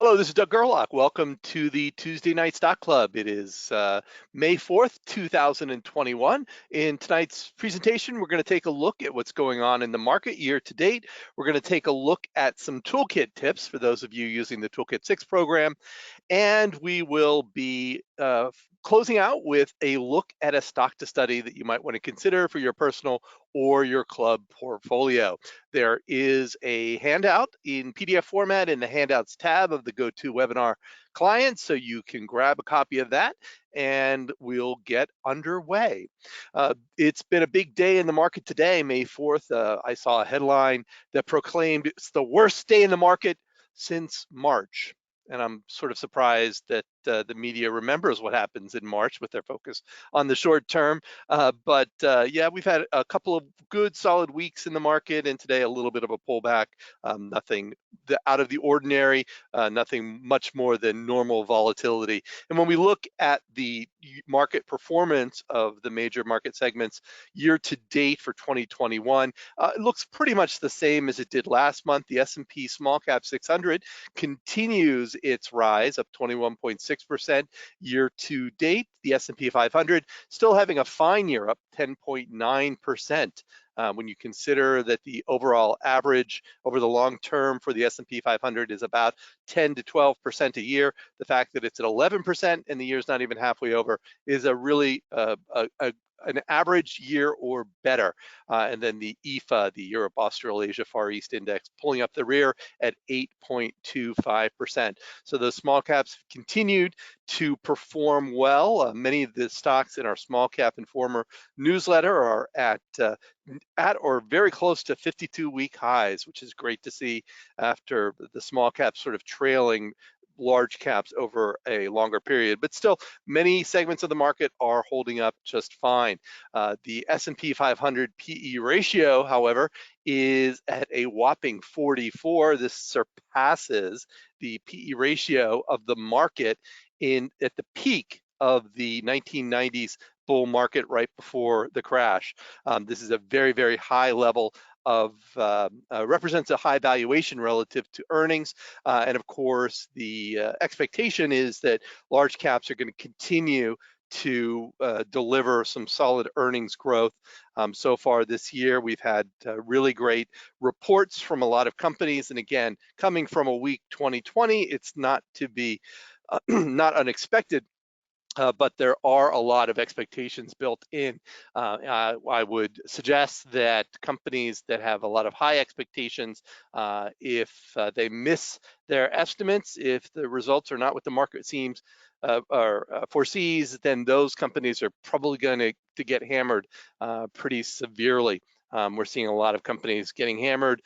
Hello, this is Doug Gerlach. Welcome to the Tuesday Night Stock Club. It is May 4th, 2021. In tonight's presentation, we're going to take a look at what's going on in the market year to date. We're going to take a look at some Toolkit tips for those of you using the Toolkit 6 program. And we will be closing out with a look at a stock to study that you might want to consider for your personal or your club portfolio. There is a handout in PDF format in the handouts tab of the GoToWebinar client, so you can grab a copy of that and we'll get underway. It's been a big day in the market today, May 4th. I saw a headline that proclaimed it's the worst day in the market since March. And I'm sort of surprised that the media remembers what happens in March with their focus on the short term. But yeah, we've had a couple of good solid weeks in the market, and today a little bit of a pullback. Nothing out of the ordinary, nothing much more than normal volatility. And when we look at the market performance of the major market segments year to date for 2021, it looks pretty much the same as it did last month. The S&P SmallCap 600 continues its rise, up 21.6% year to date. The S&P 500 still having a fine year, up 10.9%. When you consider that the overall average over the long term for the S&P 500 is about 10 to 12% a year, the fact that it's at 11% and the year's not even halfway over is a really an average year or better. And then the EFA, the Europe, Australasia, Far East Index, pulling up the rear at 8.25%. So those small caps continued to perform well. Many of the stocks in our SmallCap Informer newsletter are at or very close to 52-week highs, which is great to see after the small caps sort of trailing large caps over a longer period. But still, many segments of the market are holding up just fine. The S&P 500 PE ratio, however, is at a whopping 44. This surpasses the PE ratio of the market at the peak of the 1990s bull market right before the crash. This is a very, very high level of represents a high valuation relative to earnings. And of course, the expectation is that large caps are going to continue to deliver some solid earnings growth. So far this year, we've had really great reports from a lot of companies. And again, coming from a weak 2020, it's not to be not unexpected. But there are a lot of expectations built in. I would suggest that companies that have a lot of high expectations, if they miss their estimates, if the results are not what the market seems or foresees, then those companies are probably going to get hammered pretty severely. We're seeing a lot of companies getting hammered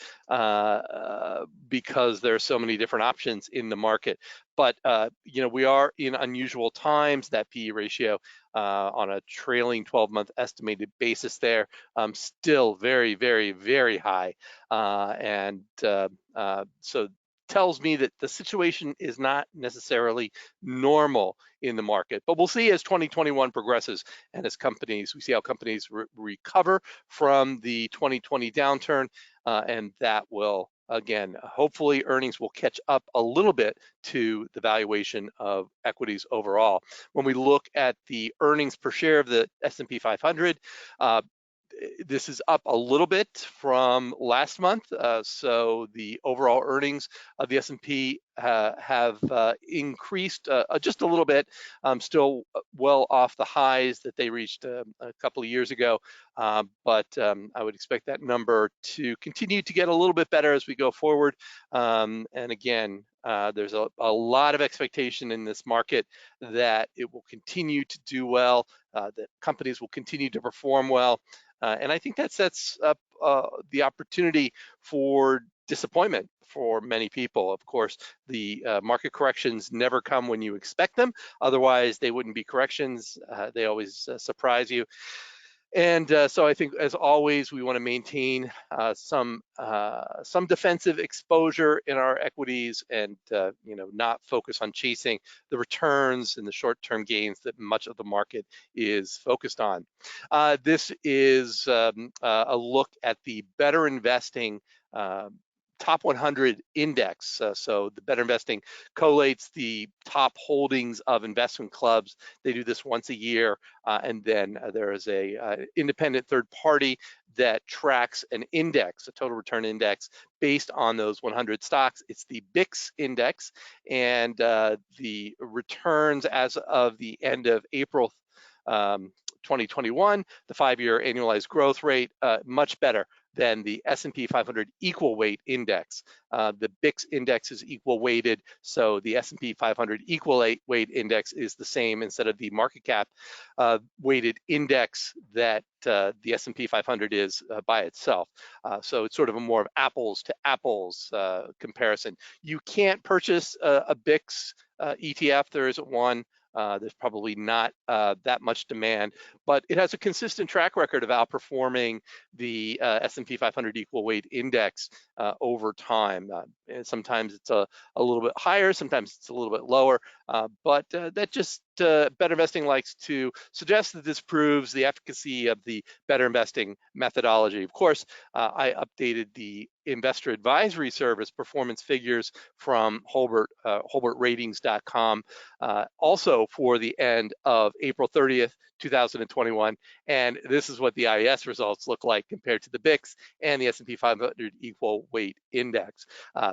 because there are so many different options in the market. But you know, we are in unusual times. That PE ratio on a trailing 12-month estimated basis there, still very, very, very high. So tells me that the situation is not necessarily normal in the market, but we'll see as 2021 progresses and as we see how companies recover from the 2020 downturn, and that will, again, hopefully earnings will catch up a little bit to the valuation of equities overall. When we look at the earnings per share of the S&P 500, this is up a little bit from last month. So the overall earnings of the S&P have increased just a little bit, still well off the highs that they reached a couple of years ago. But I would expect that number to continue to get a little bit better as we go forward. And again, there's a lot of expectation in this market that it will continue to do well, that companies will continue to perform well. And I think that sets up the opportunity for disappointment for many people. Of course, the market corrections never come when you expect them. Otherwise, they wouldn't be corrections. They always surprise you. And so I think, as always, we want to maintain some defensive exposure in our equities, and you know, not focus on chasing the returns and the short-term gains that much of the market is focused on. This is a look at the Better Investing top 100 index. So the Better Investing collates the top holdings of investment clubs. They do this once a year, and then there is a independent third party that tracks an index, a total return index, based on those 100 stocks. It's the BIX index, and the returns as of the end of April 2021, the 5-year annualized growth rate, much better than the S&P 500 equal weight index. The BIX index is equal weighted, so the S&P 500 equal weight index is the same instead of the market cap weighted index that the S&P 500 is by itself. So it's sort of a more of apples to apples comparison. You can't purchase a BIX ETF. There isn't one. There's probably not that much demand, but it has a consistent track record of outperforming the S&P 500 equal weight index over time. And sometimes it's a little bit higher, sometimes it's a little bit lower, but that just Better Investing likes to suggest that this proves the efficacy of the Better Investing methodology. Of course, I updated the investor advisory service performance figures from HolbertRatings.com also for the end of April 30th, 2021, and this is what the IES results look like compared to the BIX and the S&P 500 equal weight index.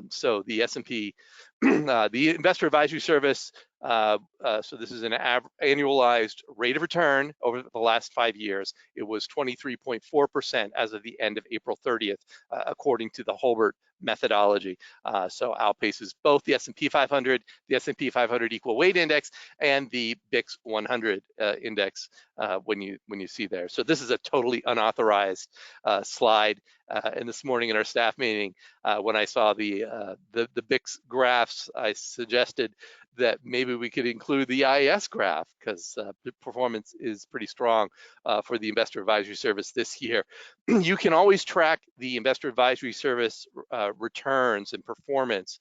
So the S&P, the investor advisory service, so this is an annualized rate of return over the last 5 years. It was 23.4% as of the end of April 30th, according to the Holbert methodology. So outpaces both the S&P 500, the S&P 500 equal weight index, and the BIX 100 index when you see there. So this is a totally unauthorized slide. And this morning in our staff meeting, when I saw the BIX graphs, I suggested that maybe we could include the IES graph because the performance is pretty strong for the investor advisory service this year. You can always track the investor advisory service returns and performance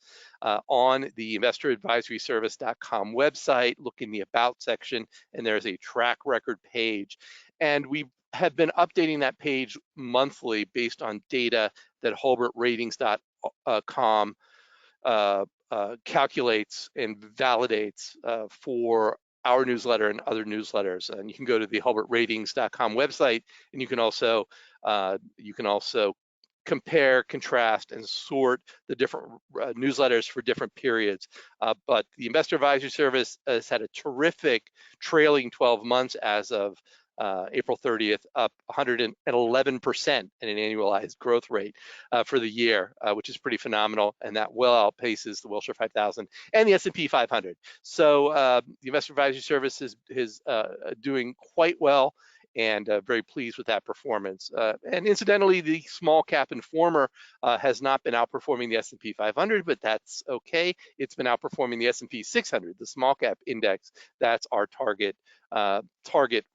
on the investoradvisoryservice.com website. Look in the About section, and there's a track record page. And we have been updating that page monthly based on data that HolbertRatings.com calculates and validates for our newsletter and other newsletters. And you can go to the HolbertRatings.com website, and you can also compare, contrast, and sort the different newsletters for different periods. But the Investor Advisory Service has had a terrific trailing 12 months as of April 30th, up 111% in an annualized growth rate for the year, which is pretty phenomenal, and that well outpaces the Wilshire 5000 and the S&P 500. So the Investor Advisory Service is doing quite well, and very pleased with that performance. And incidentally, the SmallCap Informer has not been outperforming the S&P 500, but that's okay. It's been outperforming the S&P 600, the SmallCap index. That's our target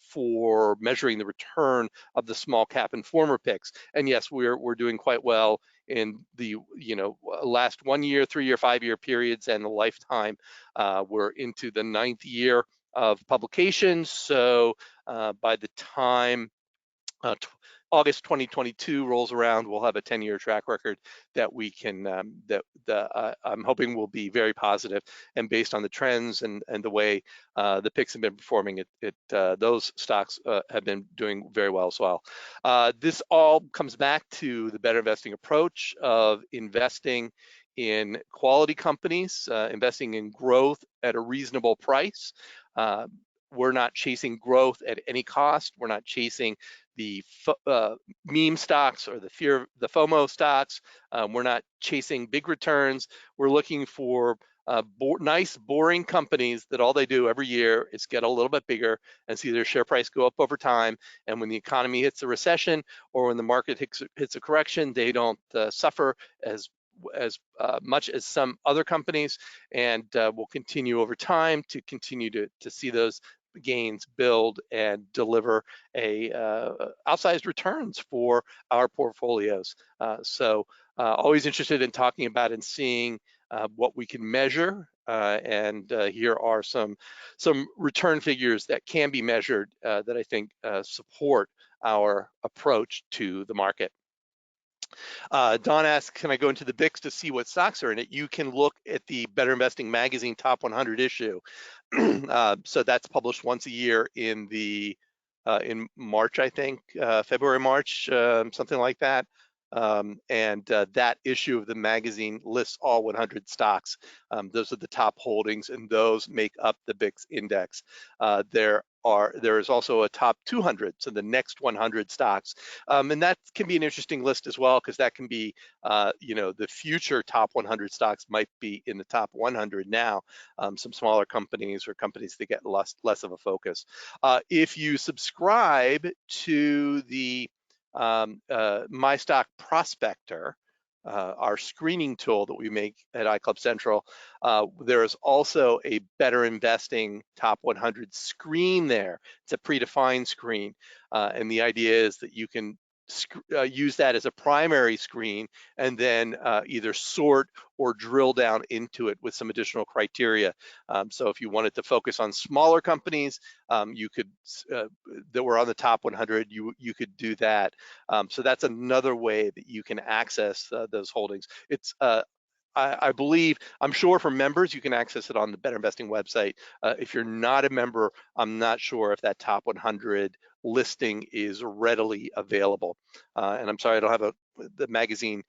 for measuring the return of the SmallCap Informer picks. And yes, we're doing quite well in the last 1 year, 3 year, 5 year periods, and the lifetime. We're into the 9th year of publication. So by the time August 2022 rolls around, we'll have a 10-year track record that we can I'm hoping will be very positive, and based on the trends and the way the picks have been performing, those stocks have been doing very well as well. This all comes back to the better investing approach of investing in quality companies, investing in growth at a reasonable price. We're not chasing growth at any cost. We're not chasing the meme stocks or the FOMO stocks. We're not chasing big returns. We're looking for nice, boring companies that all they do every year is get a little bit bigger and see their share price go up over time. And when the economy hits a recession or when the market hits a correction, they don't suffer as much as some other companies, and will continue over time to continue to see those gains build and deliver outsized returns for our portfolios. So always interested in talking about and seeing what we can measure, and here are some return figures that can be measured that I think support our approach to the market. Don asks, can I go into the BIX to see what stocks are in it? You can look at the Better Investing Magazine Top 100 issue. So that's published once a year in March, I think, February, March, something like that. And that issue of the magazine lists all 100 stocks. Those are the top holdings, and those make up the BIX index. There is also a top 200, so the next 100 stocks, and that can be an interesting list as well, because that can be, the future top 100 stocks might be in the top 100 now. Some smaller companies or companies that get less of a focus. If you subscribe to the My Stock Prospector, our screening tool that we make at iClubCentral, there is also a Better Investing Top 100 screen there. It's a predefined screen, and the idea is that you can use that as a primary screen and then either sort or drill down into it with some additional criteria. So if you wanted to focus on smaller companies, you could that were on the top 100, you could do that. So that's another way that you can access those holdings. It's I believe, I'm sure for members, you can access it on the Better Investing website. If you're not a member, I'm not sure if that top 100 listing is readily available. And I'm sorry, I don't have the magazine.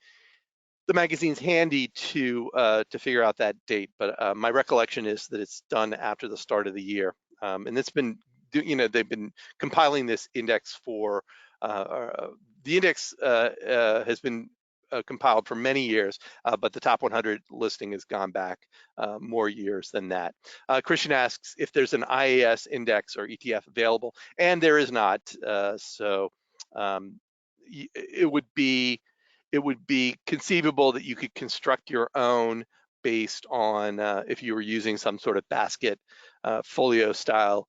The magazine's handy to figure out that date, but my recollection is that it's done after the start of the year. And it's been, they've been compiling this index for, the index has been compiled for many years, but the top 100 listing has gone back more years than that. Christian asks if there's an IAS index or ETF available, and there is not. So it would be conceivable that you could construct your own based on if you were using some sort of basket folio style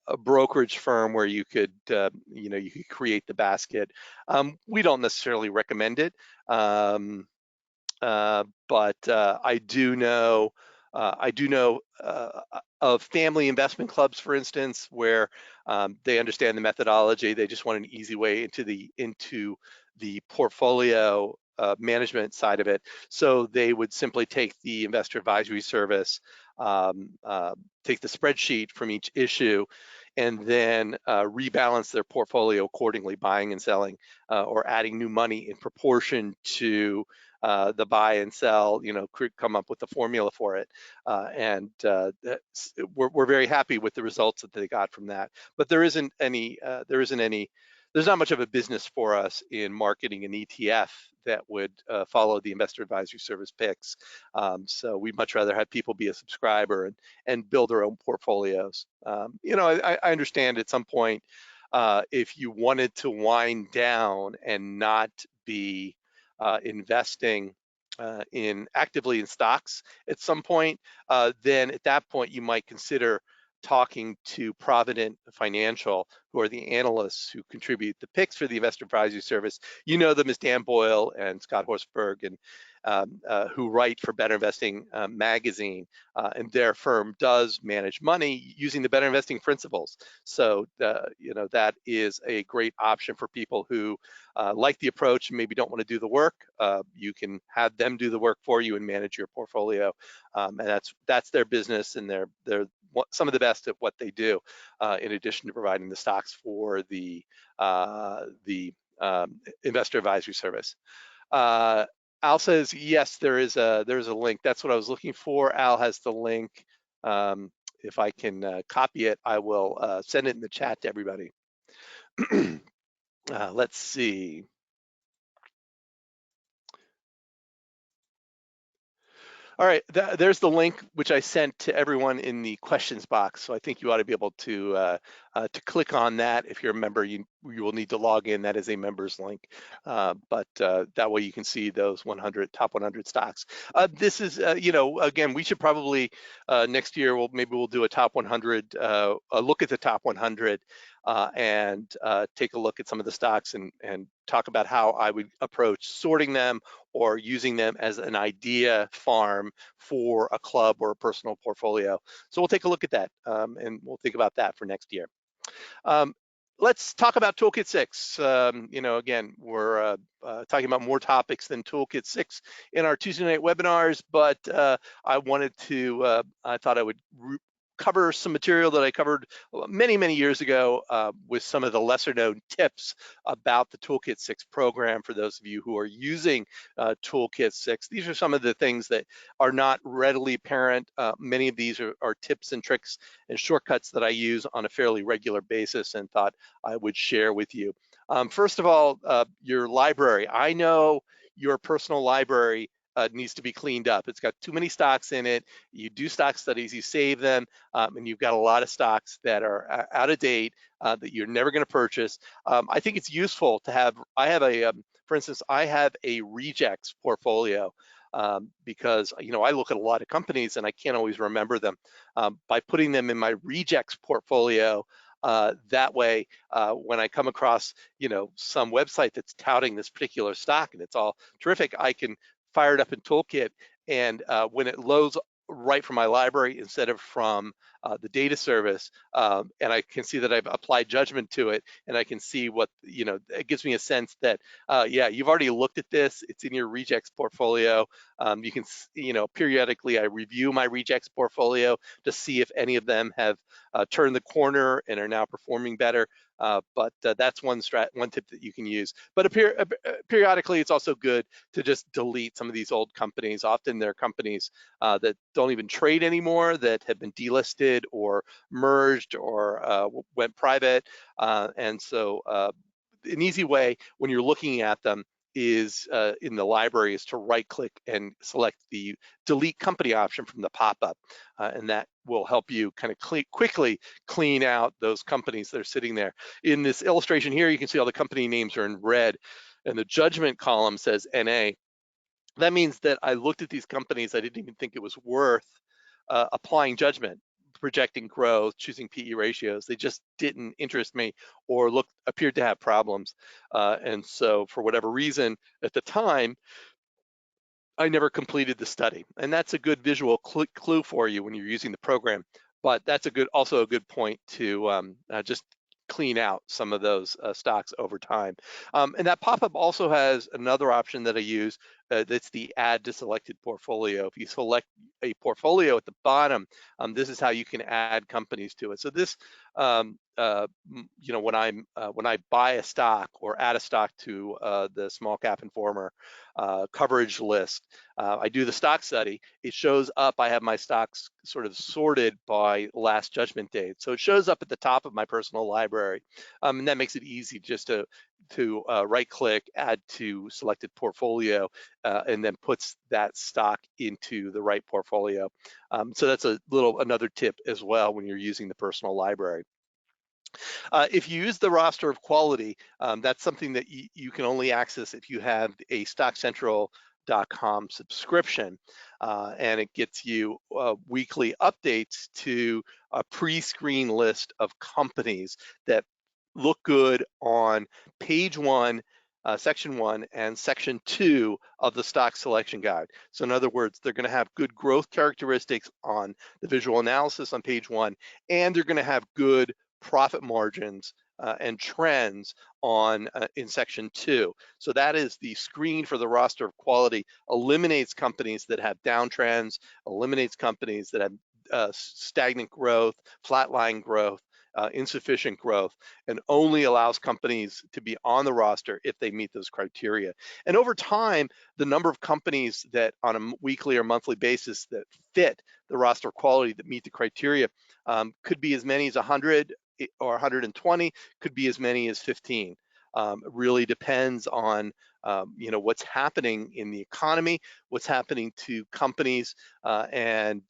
a brokerage firm where you could you could create the basket. We don't necessarily recommend it, but I do know of family investment clubs, for instance, where they understand the methodology. They just want an easy way into the portfolio management side of it. So they would simply take the investor advisory service, take the spreadsheet from each issue, and then rebalance their portfolio accordingly, buying and selling, or adding new money in proportion to the buy and sell, come up with the formula for it. And we're very happy with the results that they got from that. But there's not much of a business for us in marketing an ETF that would follow the investor advisory service picks. So we'd much rather have people be a subscriber and build their own portfolios. I understand at some point, if you wanted to wind down and not be investing actively in stocks at some point, then at that point you might consider talking to Provident Financial, who are the analysts who contribute the picks for the investor advisory service. You know them as Dan Boyle and Scott Horsberg, and who write for Better Investing magazine, and their firm does manage money using the Better Investing principles. So that is a great option for people who like the approach and maybe don't want to do the work. You can have them do the work for you and manage your portfolio, and that's their business, and they're some of the best at what they do, in addition to providing the stocks for the investor advisory service. Al says, yes, there's a link. That's what I was looking for. Al has the link. If I can copy it, I will send it in the chat to everybody. Let's see. All right, there's the link which I sent to everyone in the questions box. So I think you ought to be able to click on that. If you're a member, you will need to log in. That is a members link, but that way you can see those top 100 stocks. This is, again, we should probably next year maybe we'll do a top 100, a look at the top 100, and take a look at some of the stocks and talk about how I would approach sorting them or using them as an idea farm for a club or a personal portfolio. So we'll take a look at that, and we'll think about that for next year. let's talk about Toolkit 6. Again, we're talking about more topics than Toolkit 6 in our Tuesday night webinars, but I thought I would cover some material that I covered many, many years ago with some of the lesser known tips about the Toolkit 6 program for those of you who are using Toolkit 6. These are some of the things that are not readily apparent. Many of these are tips and tricks and shortcuts that I use on a fairly regular basis and thought I would share with you. First of all, your library. I know your personal library needs to be cleaned up. It's got too many stocks in it. You do stock studies, you save them, and you've got a lot of stocks that are out of date that you're never going to purchase. I think it's useful to have, for instance, I have a rejects portfolio because I look at a lot of companies and I can't always remember them. By putting them in my rejects portfolio, that way, when I come across, some website that's touting this particular stock and it's all terrific, I can fire it up in Toolkit, and when it loads right from my library instead of from the data service, and I can see that I've applied judgment to it, and I can see what, it gives me a sense that, yeah, you've already looked at this, it's in your rejects portfolio. You can, periodically I review my rejects portfolio to see if any of them have turned the corner and are now performing better. But that's one tip that you can use. But periodically, it's also good to just delete some of these old companies. Often they're companies that don't even trade anymore, that have been delisted or merged or went private. And so an easy way when you're looking at them is in the library is to right click and select the delete company option from the pop-up, and that will help you kind of quickly clean out those companies that are sitting there. In this illustration here, you can see all the company names are in red, and the judgment column says NA. That means that I looked at these companies, I didn't even think it was worth applying judgment, projecting growth, choosing PE ratios. They just didn't interest me or appeared to have problems. And so for whatever reason at the time, I never completed the study. And that's a good visual clue for you when you're using the program. But that's also a good point to just clean out some of those stocks over time. And that pop-up also has another option that I use. That's the add to selected portfolio. If you select a portfolio at the bottom, this is how you can add companies to it. So this, when I buy a stock or add a stock to the SmallCap Informer coverage list, I do the stock study. It shows up. I have my stocks sort of sorted by last judgment date, so it shows up at the top of my personal library, and that makes it easy just to right-click, add to selected portfolio, and then puts that stock into the right portfolio. So that's another tip as well when you're using the personal library. If you use the roster of quality, that's something that you can only access if you have a StockCentral.com subscription, and it gets you weekly updates to a pre-screen list of companies that look good on page 1, section 1 and section 2 of the stock selection guide. So in other words, they're going to have good growth characteristics on the visual analysis on page 1, and they're going to have good profit margins and trends on in section 2. So that is the screen for the roster of quality, eliminates companies that have downtrends, eliminates companies that have stagnant growth, flatline growth, insufficient growth, and only allows companies to be on the roster if they meet those criteria. And over time, the number of companies that on a weekly or monthly basis that fit the roster quality that meet the criteria could be as many as 100 or 120, could be as many as 15. It really depends on what's happening in the economy, what's happening to companies, and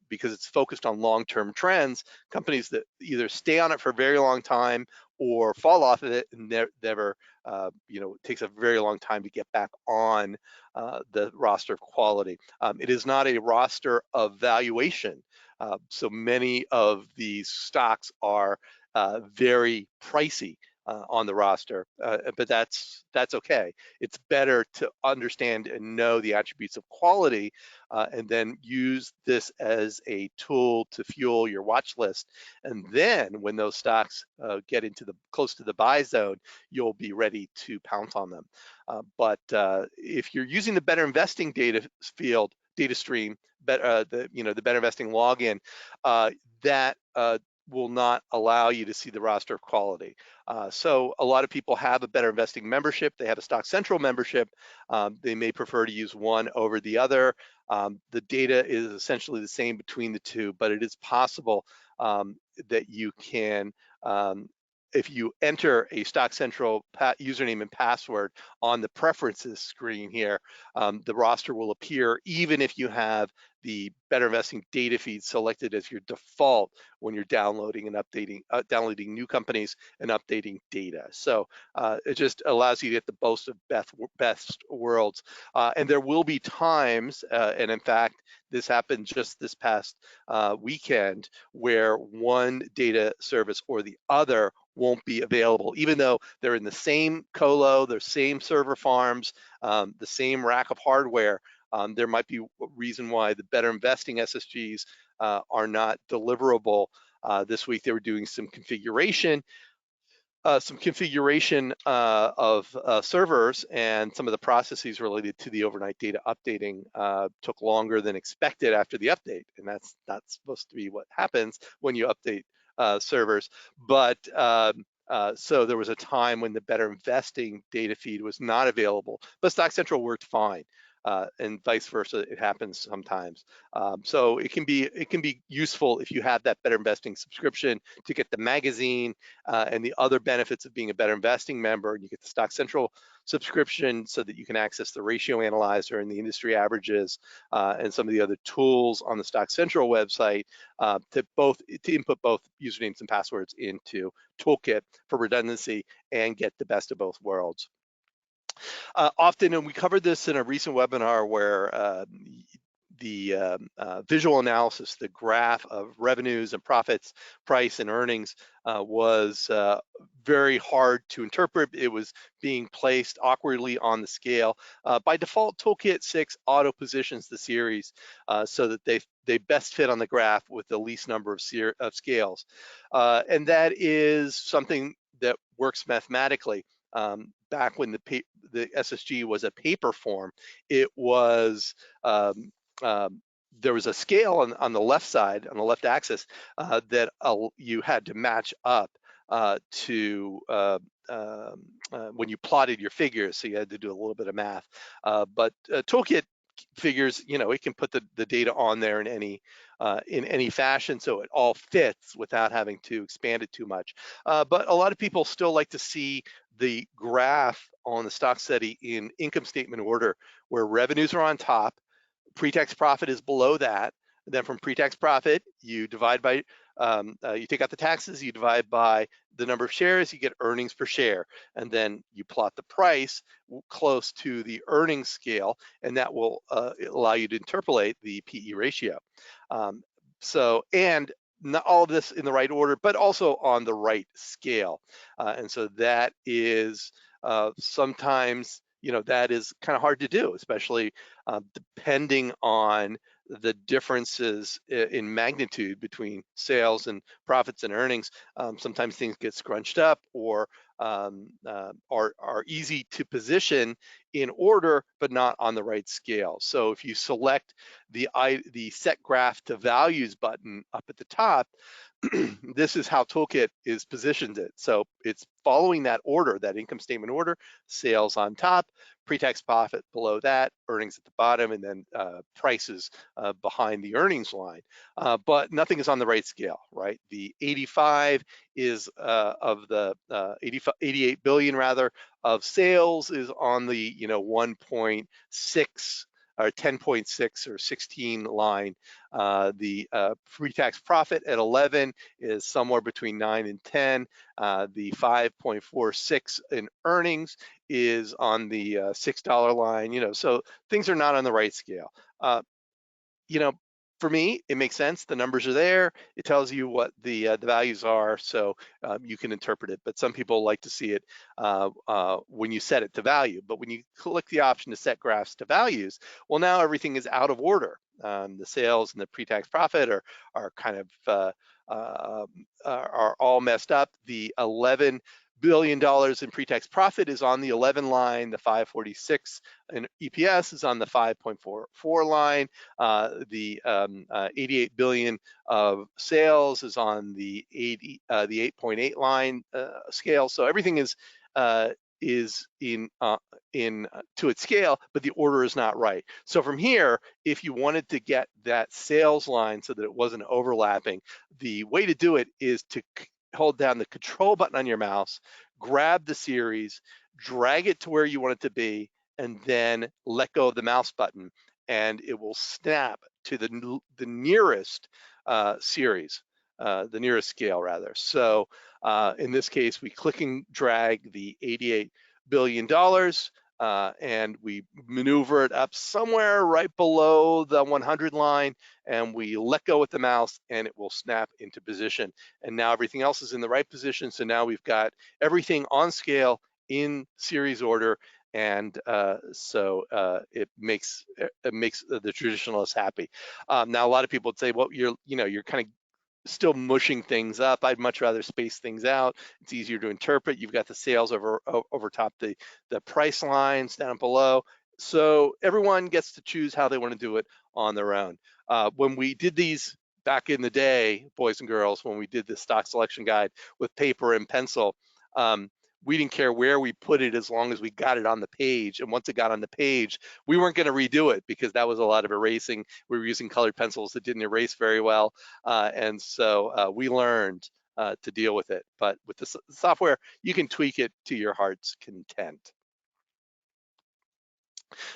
because it's focused on long-term trends, companies that either stay on it for a very long time or fall off of it and never, it takes a very long time to get back on the roster of quality. It is not a roster of valuation. So many of these stocks are very pricey on the roster, but that's okay. It's better to understand and know the attributes of quality, and then use this as a tool to fuel your watch list. And then when those stocks get into the close to the buy zone, you'll be ready to pounce on them. But if you're using the Better Investing data stream, the Better Investing login, that will not allow you to see the roster of quality. So a lot of people have a Better Investing membership. They have a StockCentral membership. They may prefer to use one over the other. The data is essentially the same between the two, but it is possible that you can, if you enter a StockCentral username and password on the preferences screen here, the roster will appear even if you have the Better Investing data feed selected as your default when you're downloading and updating, downloading new companies and updating data. So it just allows you to get the most of best worlds. And there will be times, and in fact, this happened just this past weekend, where one data service or the other won't be available, even though they're in the same colo, the same server farms, the same rack of hardware. There might be a reason why the Better Investing SSGs are not deliverable. This week they were doing some configuration of servers, and some of the processes related to the overnight data updating took longer than expected after the update, and that's not supposed to be what happens when you update servers. But so there was a time when the Better Investing data feed was not available, but StockCentral worked fine. And vice versa, it happens sometimes. So it can be useful if you have that Better Investing subscription to get the magazine and the other benefits of being a Better Investing member. You get the StockCentral subscription so that you can access the ratio analyzer and the industry averages and some of the other tools on the StockCentral website to input both usernames and passwords into Toolkit for redundancy and get the best of both worlds. Often, and we covered this in a recent webinar where the visual analysis, the graph of revenues and profits, price and earnings was very hard to interpret. It was being placed awkwardly on the scale. By default, Toolkit 6 auto positions the series so that they best fit on the graph with the least number of scales. And that is something that works mathematically. Back when the SSG was a paper form, it was there was a scale on the left side, on the left axis, that you had to match up to when you plotted your figures, so you had to do a little bit of math. But Toolkit figures, it can put the data on there in any fashion, so it all fits without having to expand it too much. But a lot of people still like to see the graph on the stock study in income statement order, where revenues are on top, pre-tax profit is below that. And then from pre-tax profit, you divide by, you take out the taxes, you divide by the number of shares, you get earnings per share. And then you plot the price close to the earnings scale, and that will allow you to interpolate the PE ratio. And not all of this in the right order, but also on the right scale. And so that is sometimes, that is kind of hard to do, especially depending on the differences in magnitude between sales and profits and earnings. Sometimes things get scrunched up or are easy to position in order, but not on the right scale. So if you select the set graph to values button up at the top, this is how Toolkit is positioned it. So it's following that order, that income statement order: sales on top, pre-tax profit below that, earnings at the bottom, and then prices behind the earnings line. But nothing is on the right scale, right? The 85 is of the 88 billion rather of sales is on the 1.6 or 10.6 or 16 line. The pre-tax profit at 11 is somewhere between 9 and 10. The 5.46 in earnings is on the $6 line. So things are not on the right scale. for me, it makes sense. The numbers are there. It tells you what the values are, so you can interpret it. But some people like to see it when you set it to value. But when you click the option to set graphs to values, well, now everything is out of order. The sales and the pre-tax profit are kind of are all messed up. The $11 billion in pre-tax profit is on the 11 line. The 546 in EPS is on the 5.44 line. The 88 billion of sales is on the 8.8 line scale. So everything is in to its scale, but the order is not right. So from here, if you wanted to get that sales line so that it wasn't overlapping, the way to do it is to hold down the control button on your mouse, grab the series, drag it to where you want it to be, and then let go of the mouse button, and it will snap to the nearest series, the nearest scale rather. So in this case, we click and drag the $88 billion and we maneuver it up somewhere right below the 100 line, and we let go with the mouse and it will snap into position. And now everything else is in the right position. So now we've got everything on scale in series order, and so it makes the traditionalists happy. Now a lot of people would say, well, you're kind of still mushing things up. I'd much rather space things out. It's easier to interpret. You've got the sales over top the price lines down below. So everyone gets to choose how they want to do it on their own. When we did these back in the day, boys and girls, when we did the stock selection guide with paper and pencil, we didn't care where we put it as long as we got it on the page. And once it got on the page, we weren't going to redo it because that was a lot of erasing. We were using colored pencils that didn't erase very well. And so we learned to deal with it. But with the software, you can tweak it to your heart's content.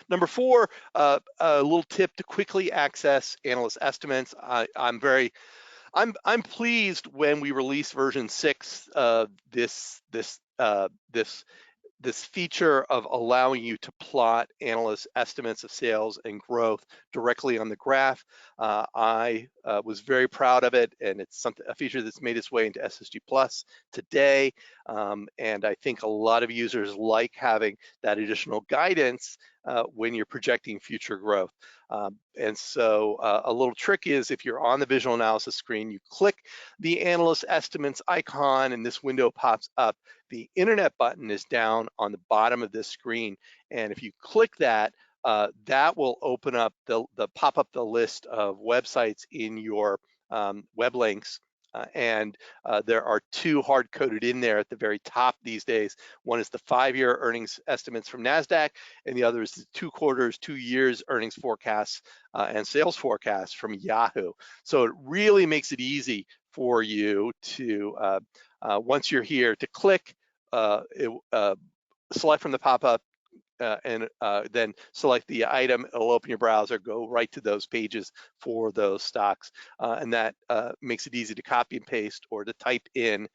Number 4, a little tip to quickly access analyst estimates. I'm pleased when we release version 6 of this feature of allowing you to plot analyst estimates of sales and growth directly on the graph. I was very proud of it, and it's a feature that's made its way into SSG Plus today. And I think a lot of users like having that additional guidance when you're projecting future growth. And so a little trick is, if you're on the visual analysis screen, you click the analyst estimates icon and this window pops up. The internet button is down on the bottom of this screen. And if you click that, that will open up pop up the list of websites in your web links. And there are 2 hard-coded in there at the very top these days. One is the 5-year earnings estimates from NASDAQ, and the other is the 2 quarters, 2 years earnings forecasts and sales forecasts from Yahoo. So it really makes it easy for you to, once you're here, to click, select from the pop-up, and then select the item. It'll open your browser, go right to those pages for those stocks, and that makes it easy to copy and paste or to type in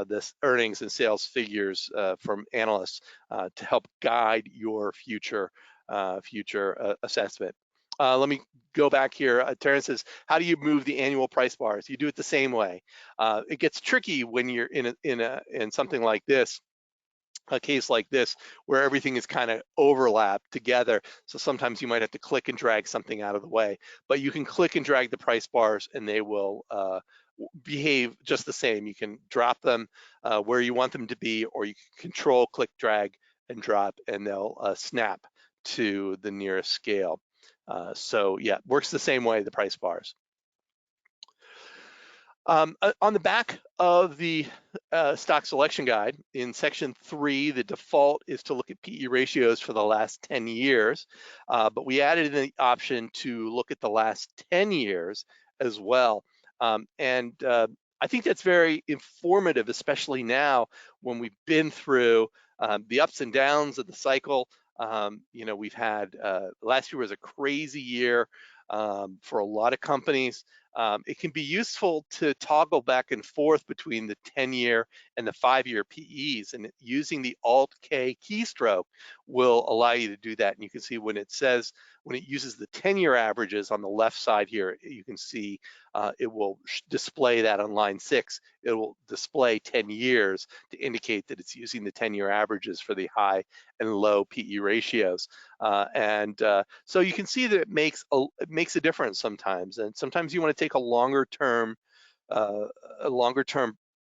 this earnings and sales figures from analysts to help guide your future assessment. Let me go back here. Terrence says, how do you move the annual price bars? You do it the same way. It gets tricky when you're in something like this, a case like this, where everything is kind of overlapped together. So sometimes you might have to click and drag something out of the way, but you can click and drag the price bars and they will behave just the same. You can drop them where you want them to be, or you can control, click, drag, and drop, and they'll snap to the nearest scale. So yeah, works the same way, the price bars. On the back of the stock selection guide, in section 3, the default is to look at PE ratios for the last 10 years, but we added the option to look at the last 10 years as well. And I think that's very informative, especially now when we've been through the ups and downs of the cycle. We've had, last year was a crazy year for a lot of companies. It can be useful to toggle back and forth between the 10-year and the 5-year PEs, and using the Alt-K keystroke will allow you to do that. And you can see when it uses the 10-year averages on the left side here, you can see it will display that on line 6. It will display 10 years to indicate that it's using the 10-year averages for the high and low PE ratios. So you can see that it makes a difference sometimes. And sometimes you want to take a longer term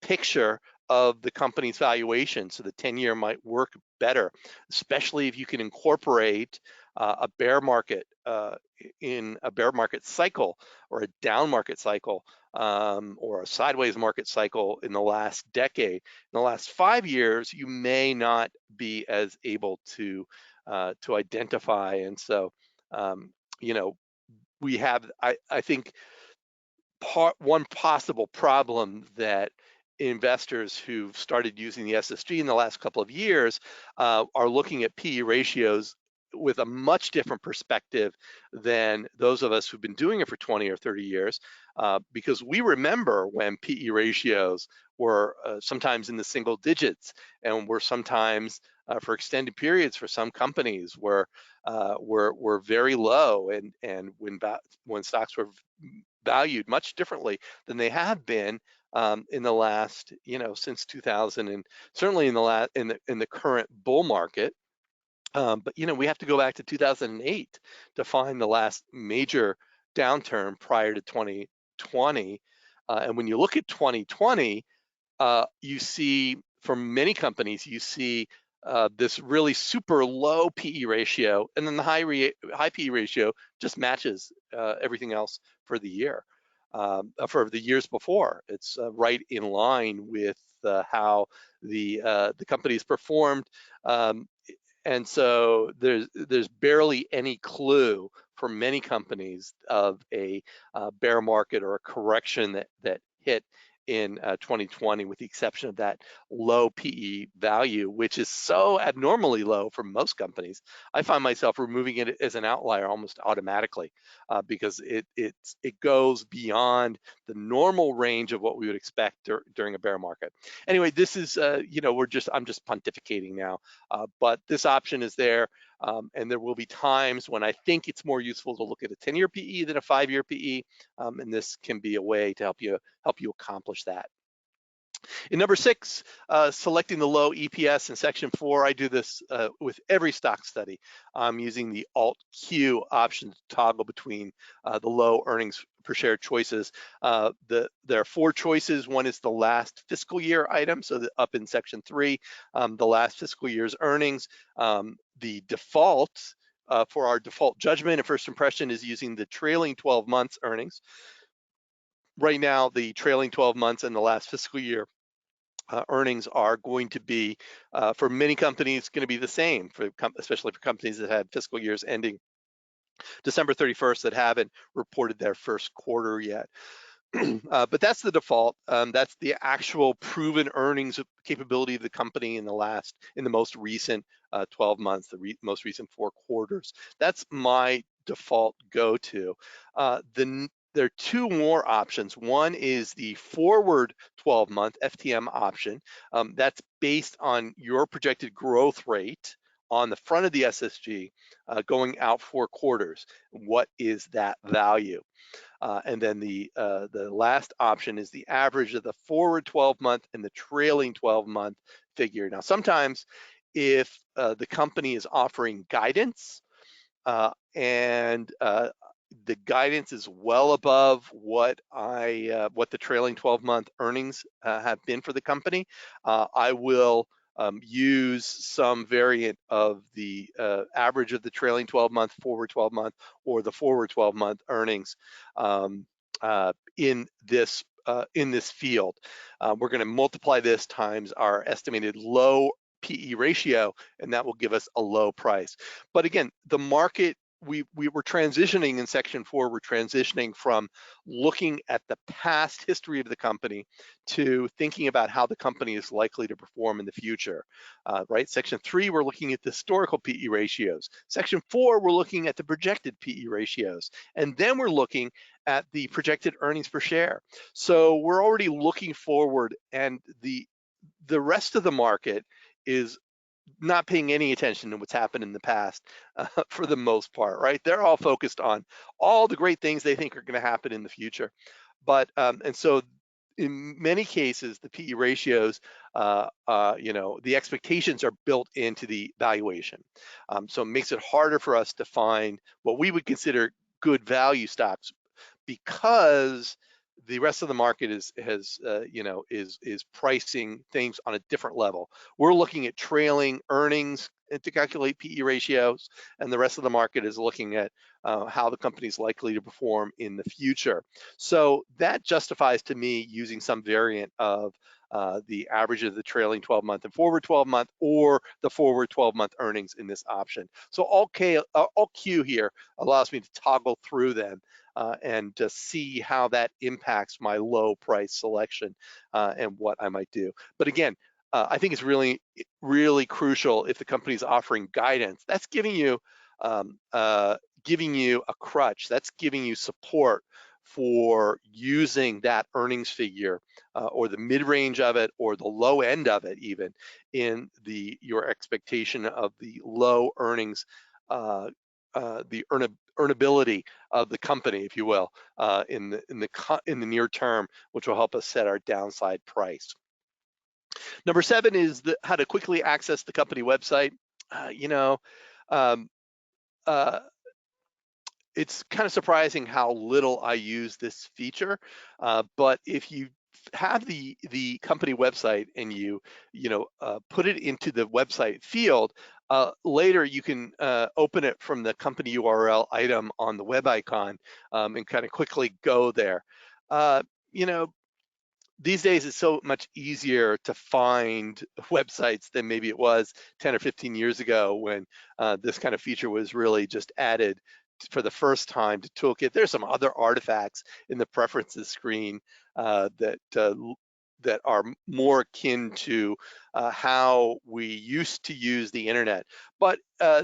picture of the company's valuation, so the 10-year might work better, especially if you can incorporate a bear market in a bear market cycle, or a down market cycle, or a sideways market cycle in the last decade. In the last 5 years, you may not be as able to identify. And so, we have, I think, one possible problem that investors who've started using the SSG in the last couple of years are looking at PE ratios with a much different perspective than those of us who've been doing it for 20 or 30 years, because we remember when PE ratios were sometimes in the single digits, and were sometimes for extended periods for some companies were very low, and when stocks were valued much differently than they have been in the last, since 2000, and certainly in the current bull market. But we have to go back to 2008 to find the last major downturn prior to 2020. And when you look at 2020, you see, for many companies, you see this really super low PE ratio, and then the high PE ratio just matches everything else for the year, for the years before. It's right in line with how the companies performed. And so there's barely any clue for many companies of a bear market or a correction that hit in 2020, with the exception of that low PE value, which is so abnormally low for most companies. I find myself removing it as an outlier almost automatically, because it goes beyond the normal range of what we would expect during a bear market. Anyway, this is I'm just pontificating now, but this option is there. And there will be times when I think it's more useful to look at a 10-year PE than a 5-year PE, and this can be a way to help you accomplish that. In number 6, selecting the low EPS in section 4, I do this with every stock study. I'm using the Alt-Q option to toggle between the low earnings per share choices. There are 4 choices. One is the last fiscal year item, so up in section 3, the last fiscal year's earnings. The default for our default judgment and first impression is using the trailing 12 months earnings. Right now, the trailing 12 months and the last fiscal year earnings are going to be, for many companies, going to be the same, especially for companies that had fiscal years ending December 31st that haven't reported their first quarter yet. But that's the default. That's the actual proven earnings capability of the company in the most recent 12 months, the most recent 4 quarters. That's my default go-to. There are 2 more options. One is the forward 12-month FTM option. That's based on your projected growth rate on the front of the SSG going out 4 quarters. What is that value? And then the last option is the average of the forward 12-month and the trailing 12-month figure. Now, sometimes if the company is offering guidance and the guidance is well above what the trailing 12-month earnings have been for the company, I will use some variant of the average of the trailing 12-month, forward 12-month, or the forward 12-month earnings in this field. We're going to multiply this times our estimated low PE ratio, and that will give us a low price. But again, the market, we were transitioning in section 4, we're transitioning from looking at the past history of the company to thinking about how the company is likely to perform in the future, right? Section 3, we're looking at the historical PE ratios. Section 4, we're looking at the projected PE ratios. And then we're looking at the projected earnings per share. So we're already looking forward, and the rest of the market is not paying any attention to what's happened in the past for the most part, right? They're all focused on all the great things they think are going to happen in the future. But and so in many cases, the PE ratios, the expectations are built into the valuation. So it makes it harder for us to find what we would consider good value stocks, because the rest of the market is pricing things on a different level. We're looking at trailing earnings to calculate PE ratios, and the rest of the market is looking at how the company is likely to perform in the future. So that justifies to me using some variant of the average of the trailing 12-month and forward 12-month, or the forward 12-month earnings in this option. So all Q here allows me to toggle through them and to see how that impacts my low price selection and what I might do. But again, I think it's really, really crucial if the company is offering guidance. That's giving you a crutch. That's giving you support for using that earnings figure or the mid-range of it or the low end of it, even in your expectation of the low earnings, the earnability of the company, if you will, in the near term, which will help us set our downside price. Number 7 is how to quickly access the company website. Um, uh, it's kind of surprising how little I use this feature, but if you have the company website and you put it into the website field, later you can open it from the company URL item on the web icon and kind of quickly go there. These days it's so much easier to find websites than maybe it was 10 or 15 years ago, when this kind of feature was really just added for the first time to Toolkit. There's some other artifacts in the preferences screen that are more akin to how we used to use the internet. But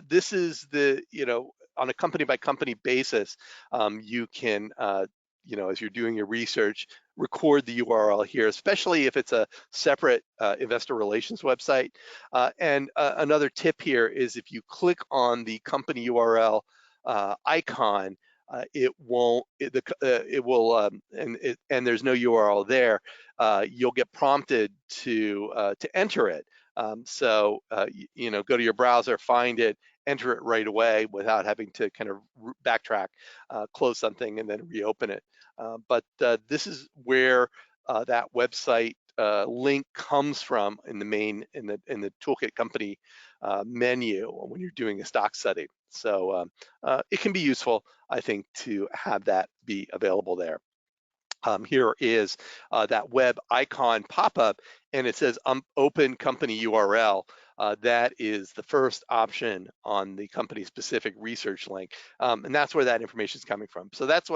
this is on a company by company basis, you can as you're doing your research, record the URL here, especially if it's a separate investor relations website. And another tip here is, if you click on the company URL icon, it won't. It will, and there's no URL there. You'll get prompted to enter it. So go to your browser, find it, enter it right away without having to kind of backtrack, close something, and then reopen it. But this is where that website link comes from in the Toolkit company menu when you're doing a stock study. So it can be useful, I think, to have that be available there. Here is that web icon pop-up, and it says open company URL. That is the first option on the company specific research link, and that's where that information is coming from. So that's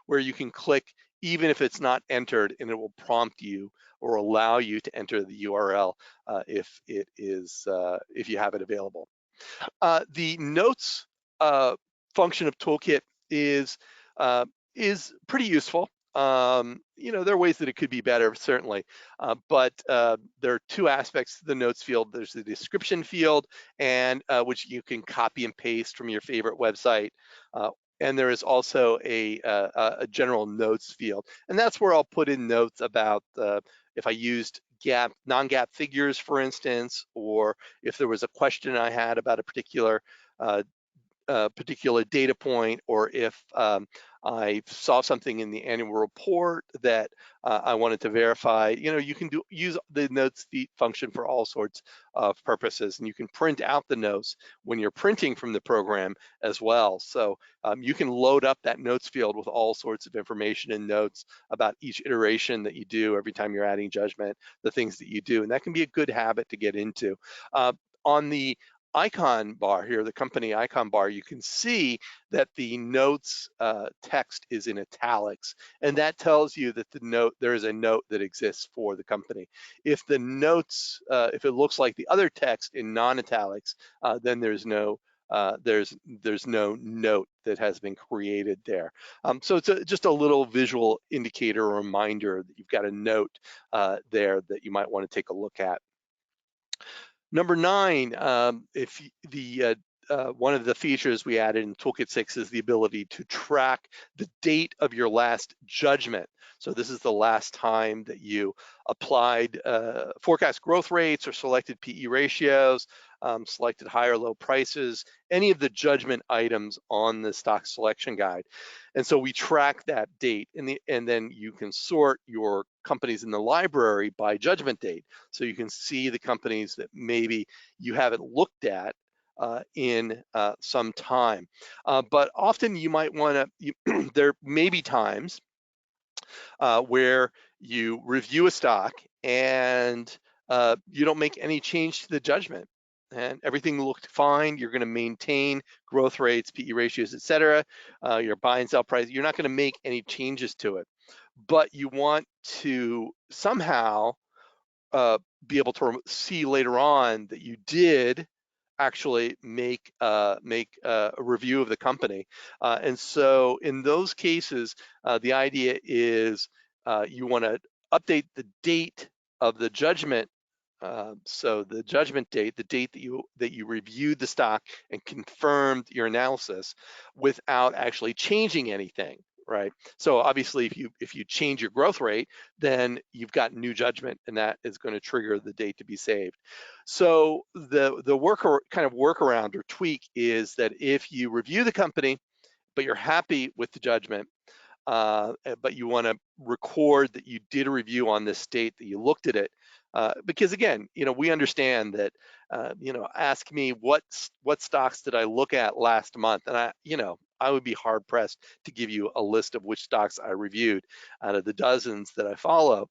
where you can click, even if it's not entered, and it will prompt you or allow you to enter the URL if you have it available. The notes function of Toolkit is pretty useful. There are ways that it could be better, certainly, but there are two aspects to the notes field. There's the description field, and which you can copy and paste from your favorite website, and there is also a general notes field, and that's where I'll put in notes about if I used non-GAAP figures, for instance, or if there was a question I had about a particular data point, or if I saw something in the annual report that I wanted to verify. You can use the notes function for all sorts of purposes, and you can print out the notes when you're printing from the program as well. So you can load up that notes field with all sorts of information and notes about each iteration that you do, every time you're adding judgment, the things that you do, and that can be a good habit to get into. On the icon bar here, the company icon bar, you can see that the notes text is in italics, and that tells you that there is a note that exists for the company. If the notes, if it looks like the other text in non-italics, then there's no note that has been created there. So it's just a little visual indicator or reminder that you've got a note there that you might want to take a look at. Number 9, if the one of the features we added in Toolkit 6 is the ability to track the date of your last judgment. So this is the last time that you applied forecast growth rates or selected PE ratios, selected high or low prices, any of the judgment items on the stock selection guide. And so we track that date, and then you can sort your companies in the library by judgment date. So you can see the companies that maybe you haven't looked at in some time. But often you might want to, there may be times where you review a stock and you don't make any change to the judgment and everything looked fine. You're going to maintain growth rates, PE ratios, et cetera, your buy and sell price. You're not going to make any changes to it, but you want to somehow be able to see later on that you did actually make a review of the company. And so in those cases, the idea is you want to update the date of the judgment. So the judgment date, the date that you reviewed the stock and confirmed your analysis without actually changing anything, right? So obviously, if you change your growth rate, then you've got new judgment, and that is going to trigger the date to be saved. So the workaround or tweak is that if you review the company, but you're happy with the judgment, but you want to record that you did a review on this date, that you looked at it, because again, we understand that, ask me what stocks did I look at last month, and I would be hard pressed to give you a list of which stocks I reviewed out of the dozens that I follow.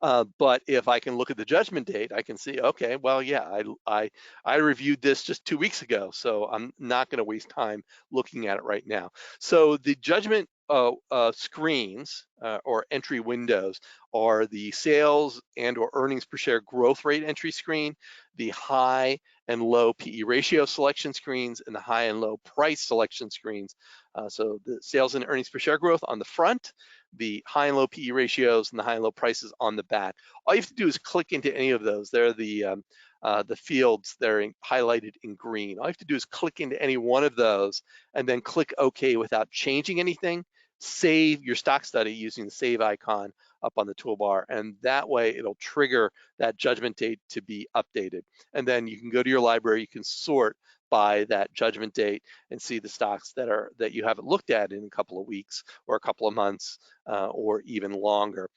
But if I can look at the judgment date, I can see, okay, well, yeah, I reviewed this just 2 weeks ago, so I'm not going to waste time looking at it right now. So the judgment screens or entry windows are the sales and or earnings per share growth rate entry screen, the high and low PE ratio selection screens, and the high and low price selection screens. So the sales and earnings per share growth on the front, the high and low PE ratios, and the high and low prices on the back. All you have to do is click into any of those. They're the fields that are highlighted in green. All you have to do is click into any one of those and then click OK without changing anything. Save your stock study using the save icon up on the toolbar, and that way it'll trigger that judgment date to be updated. And then you can go to your library, you can sort by that judgment date and see the stocks that you haven't looked at in a couple of weeks or a couple of months or even longer.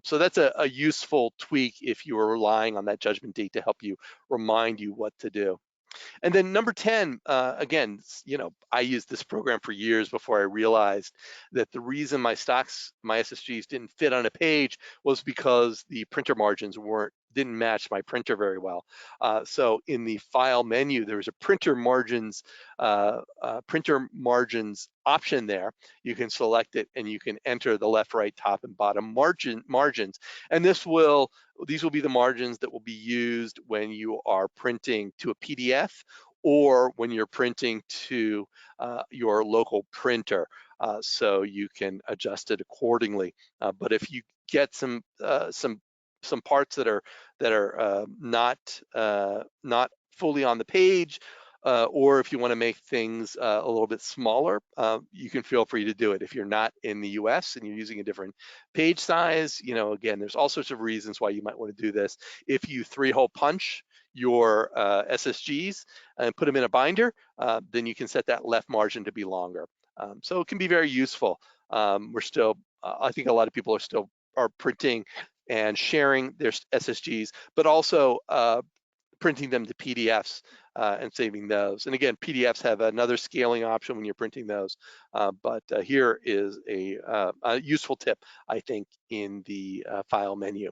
So that's a useful tweak if you are relying on that judgment date to help you remind you what to do. And then number 10, again, I used this program for years before I realized that the reason my SSGs didn't fit on a page was because the printer margins didn't match my printer very well. So in the file menu, there's a printer margins option there. You can select it and you can enter the left, right, top, and bottom margins. And these will be the margins that will be used when you are printing to a PDF or when you're printing to your local printer. So you can adjust it accordingly. But if you get some parts that are not fully on the page, or if you want to make things a little bit smaller, you can feel free to do it. If you're not in the US and you're using a different page size, again, there's all sorts of reasons why you might want to do this. If you 3-hole punch your SSGs and put them in a binder, then you can set that left margin to be longer. So it can be very useful. I think a lot of people are printing and sharing their SSGs, but also printing them to PDFs and saving those. And again, PDFs have another scaling option when you're printing those. But here is a useful tip, I think, in the file menu.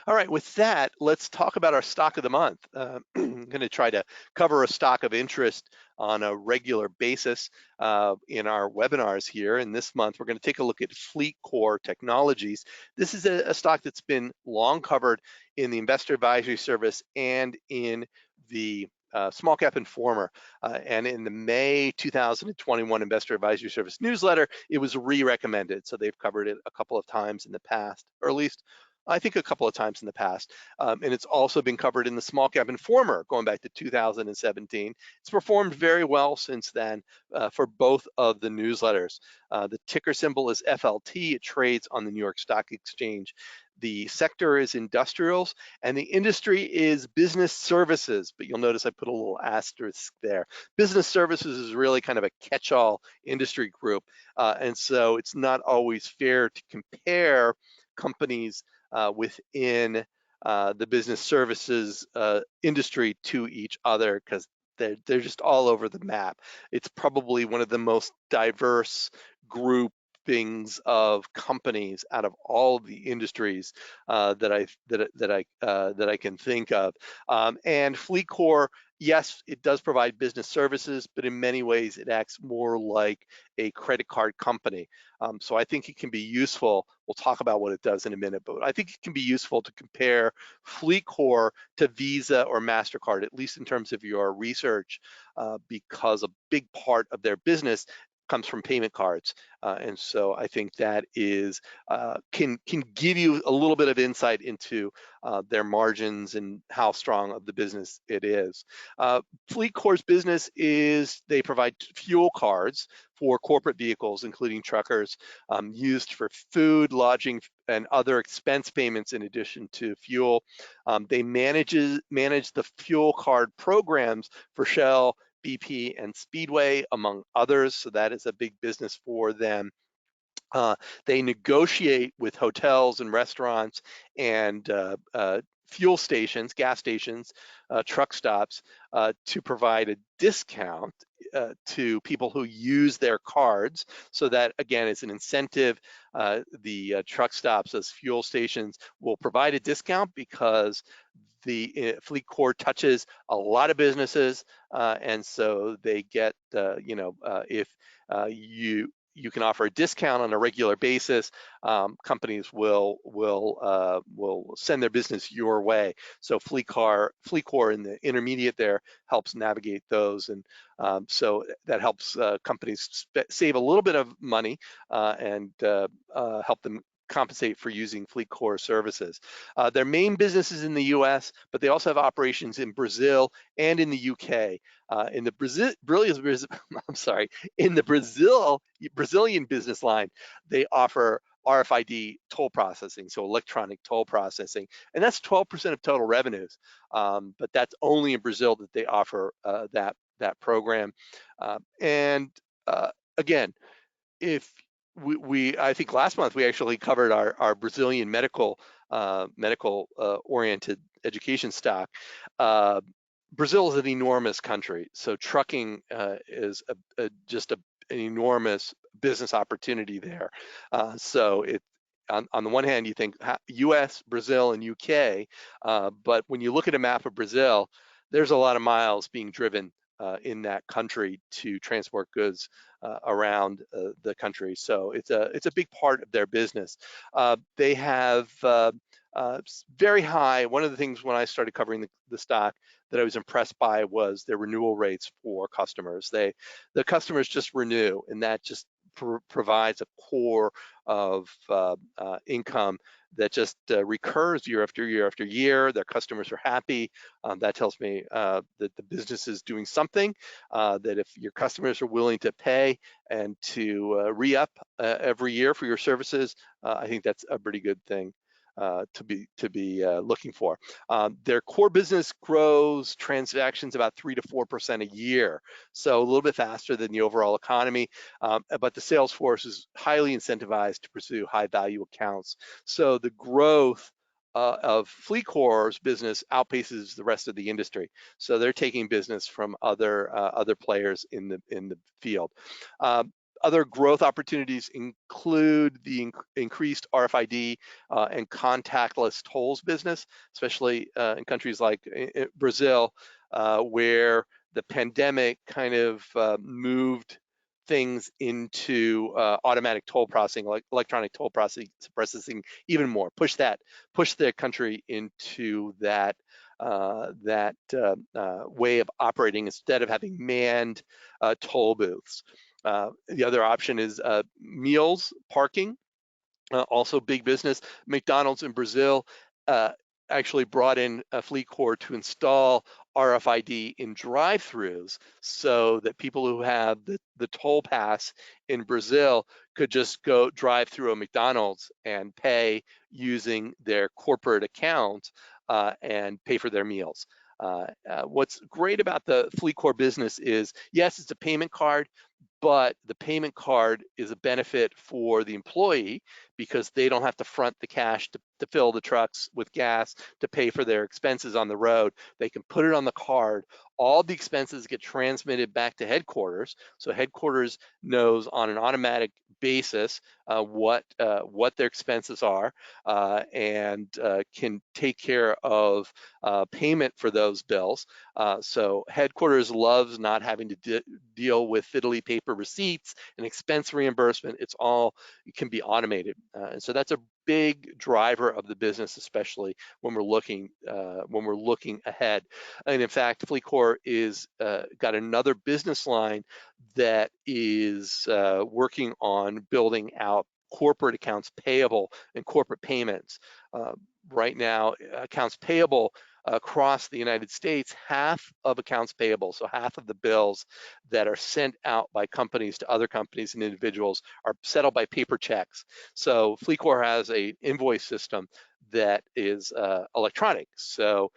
All right, with that, let's talk about our stock of the month. I'm going to try to cover a stock of interest on a regular basis in our webinars here. And this month, we're going to take a look at FleetCor Technologies. This is a stock that's been long covered in the Investor Advisory Service and in the SmallCap Informer. And in the May 2021 Investor Advisory Service newsletter, it was re-recommended. So they've covered it a couple of times in the past, or at least I think a couple of times in the past, and it's also been covered in the SmallCap Informer going back to 2017. It's performed very well since then for both of the newsletters. The ticker symbol is FLT. It trades on the New York Stock Exchange. The sector is industrials, and the industry is business services, but you'll notice I put a little asterisk there. Business services is really kind of a catch-all industry group, and so it's not always fair to compare companies within the business services industry to each other, because they're just all over the map. It's probably one of the most diverse groupings of companies out of all the industries that I can think of. And FleetCor, yes, it does provide business services, but in many ways it acts more like a credit card company. So I think it can be useful. We'll talk about what it does in a minute, but I think it can be useful to compare FleetCor to Visa or MasterCard, at least in terms of your research, because a big part of their business comes from payment cards, and so I think that is can give you a little bit of insight into their margins and how strong of the business it is. FleetCor's business is they provide fuel cards for corporate vehicles, including truckers, used for food, lodging, and other expense payments in addition to fuel. They manage the fuel card programs for Shell, BP, and Speedway, among others, so that is a big business for them. They negotiate with hotels and restaurants and fuel stations, gas stations, truck stops to provide a discount to people who use their cards, so that again is an incentive. The truck stops as fuel stations will provide a discount because the FleetCor touches a lot of businesses, and so they get, if you can offer a discount on a regular basis, companies will send their business your way. So FleetCor in the intermediate there helps navigate those, and so that helps companies save a little bit of money and help them compensate for using FleetCor services. Their main business is in the US, but they also have operations in Brazil and in the UK. In the Brazilian business line, they offer RFID toll processing, so electronic toll processing, and that's 12% of total revenues. But that's only in Brazil that they offer that program. Again, if I think last month we actually covered our Brazilian medical oriented education stock. Brazil is an enormous country, so trucking is just an enormous business opportunity there. So it on the one hand, you think US, Brazil, and UK, but when you look at a map of Brazil, there's a lot of miles being driven in that country to transport goods around the country. So it's a big part of their business. They have very high. One of the things when I started covering the stock that I was impressed by was their renewal rates for customers. The customers just renew, and that just provides a core of income that just recurs year after year after year. Their customers are happy. That tells me that the business is doing something, that if your customers are willing to pay and to re-up every year for your services, I think that's a pretty good thing to be looking for. Their core business grows transactions about 3 to 4% a year, so a little bit faster than the overall economy, but the sales force is highly incentivized to pursue high value accounts. So the growth of FleetCor's business outpaces the rest of the industry. So they're taking business from other players in the field. Other growth opportunities include the increased RFID and contactless tolls business, especially in countries like Brazil, where the pandemic kind of moved things into automatic toll processing, like electronic toll processing even more, push the country into that way of operating instead of having manned toll booths. The other option is meals parking. Also big business. McDonald's in Brazil uh, actually brought in a FleetCor to install RFID in drive-throughs so that people who have the toll pass in Brazil could just go drive through a McDonald's and pay using their corporate account and pay for their meals. What's great about the FleetCor business is, yes, it's a payment card, but the payment card is a benefit for the employee because they don't have to front the cash to fill the trucks with gas, to pay for their expenses on the road. They can put it on the card. All the expenses get transmitted back to headquarters. So headquarters knows on an automatic basis what their expenses are and can take care of payment for those bills. So headquarters loves not having to deal with fiddly paper receipts and expense reimbursement. It can be automated, and so that's a big driver of the business, especially when we're looking ahead. And in fact, FleetCor is got another business line that is working on building out corporate accounts payable and corporate payments. Right now, accounts payable across the United States, half of accounts payable, so half of the bills that are sent out by companies to other companies and individuals are settled by paper checks. So FleetCor has an invoice system that is electronic. So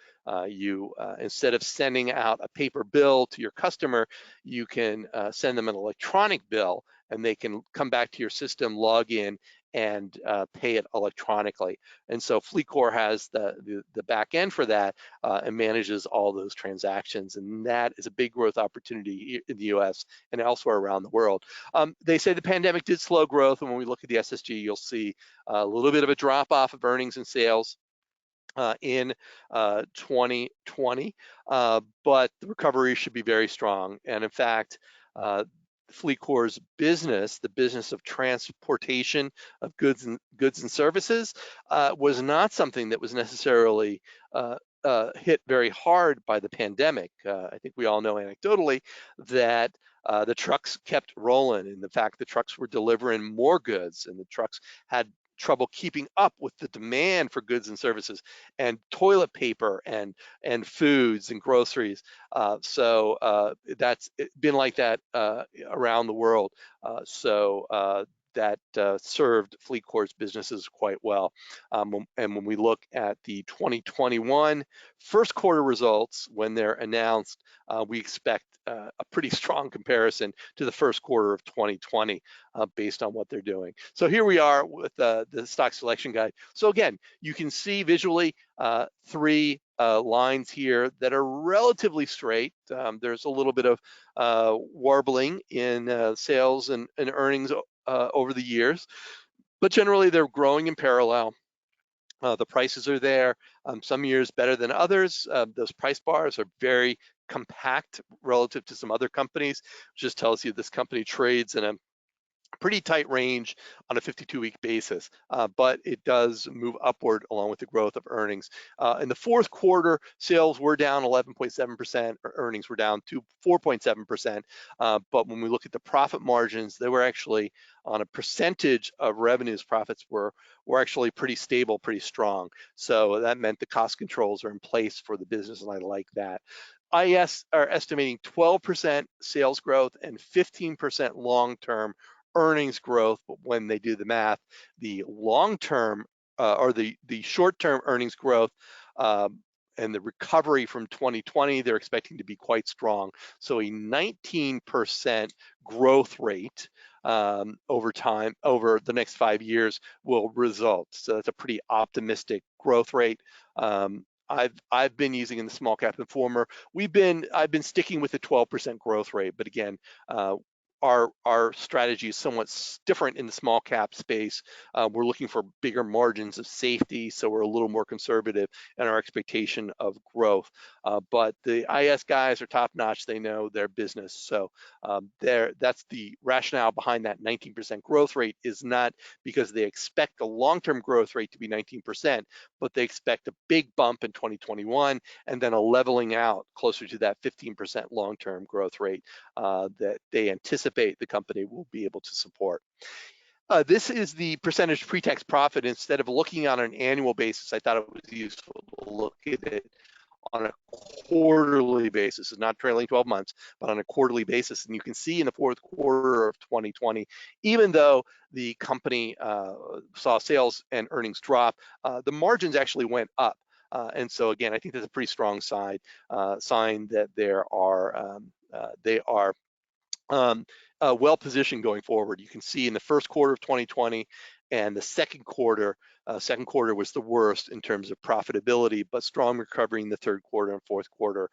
you instead of sending out a paper bill to your customer, you can send them an electronic bill, and they can come back to your system, log in, and pay it electronically. And so FleetCor has the back end for that and manages all those transactions. And that is a big growth opportunity in the US and elsewhere around the world. They say the pandemic did slow growth. And when we look at the SSG, you'll see a little bit of a drop off of earnings and sales in 2020, but the recovery should be very strong. And in fact, FleetCor's business, the business of transportation of goods and services, was not something that was necessarily hit very hard by the pandemic. I think we all know anecdotally that the trucks kept rolling, and the fact the trucks were delivering more goods, and the trucks had trouble keeping up with the demand for goods and services and toilet paper and foods and groceries. So that's been like that around the world. That served FleetCor's businesses quite well. And when we look at the 2021 first quarter results, when they're announced, we expect a pretty strong comparison to the first quarter of 2020 based on what they're doing. So here we are with the stock selection guide. So again, you can see visually three lines here that are relatively straight. There's a little bit of warbling in sales and earnings over the years, but generally they're growing in parallel. The prices are there. Some years better than others. Those price bars are very compact relative to some other companies, which just tells you this company trades in a pretty tight range on a 52-week basis, but it does move upward along with the growth of earnings. In the fourth quarter, sales were down 11.7%, earnings were down to 4.7%, but when we look at the profit margins, they were actually on a percentage of revenues, profits were actually pretty stable, pretty strong. So that meant the cost controls are in place for the business, and I like that. IS are estimating 12% sales growth and 15% long-term earnings growth, but when they do the math, the long-term or the short-term earnings growth and the recovery from 2020, they're expecting to be quite strong. So a 19% growth rate over time, over the next 5 years will result. So that's a pretty optimistic growth rate. I've been using in the SmallCap Informer. I've been sticking with the 12% growth rate, but again, our strategy is somewhat different in the small cap space. We're looking for bigger margins of safety, so we're a little more conservative in our expectation of growth. But the IS guys are top notch. They know their business. So that's the rationale behind that 19% growth rate, is not because they expect the long-term growth rate to be 19%, but they expect a big bump in 2021 and then a leveling out closer to that 15% long-term growth rate that they anticipate the company will be able to support. This is the percentage pre-tax profit. Instead of looking on an annual basis, I thought it was useful to look at it on a quarterly basis, not trailing 12 months, but on a quarterly basis. And you can see in the fourth quarter of 2020, even though the company saw sales and earnings drop, the margins actually went up. And so again, I think that's a pretty strong sign that they are well positioned going forward. You can see in the first quarter of 2020 and the second quarter was the worst in terms of profitability, but strong recovery in the third quarter and fourth quarter.